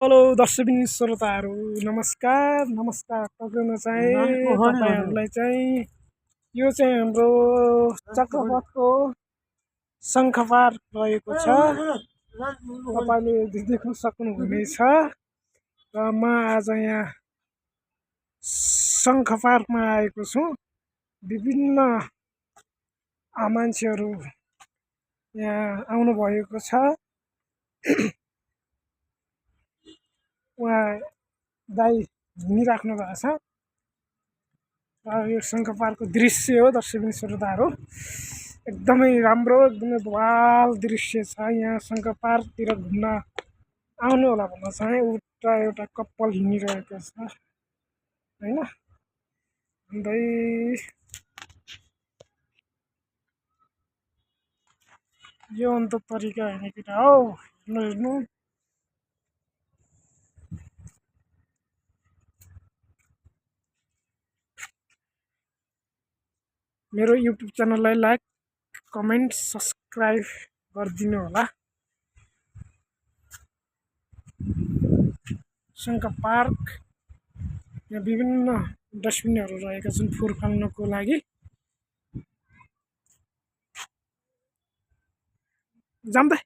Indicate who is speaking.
Speaker 1: hello दर्शकबिन श्रोताहरू नमस्कार नमस्कार टक्राउन चाहिँ तपाईँहरूलाई चाहिँ यो चाहिँ हाम्रो चक्रपथको शङ्ख पार्क रहेको छ तपाईँले देख्न सक्नुहुनेछ र म आज यहाँ शङ्ख पार्कमा आएको छु विभिन्न मान्छेहरू यहाँ आउनुभएको छ उहाँ दाइ घुमिराख्नु भएको छ र यो शङ्ख पार्कको दृश्य हो दर्शक श्रोताहरू एकदमै राम्रो एकदमै बवाल दृश्य छ यहाँ शङ्ख पार्कतिर घुम्न आउनु होला भन्न चाहे उता एउटा कपाल हिँडिरहेको छ हैन अन्दै यो अन्त तरिका हैन केटा हौ हेर्नु मेरो युट्युब च्यानललाई लाइक कमेन्ट सब्स्क्राइब गरिदिनु होला शङ्ख पार्क यहाँ विभिन्न डस्टबिनहरू रहेका छन् फोहोर फाल्नको लागि जाम्दै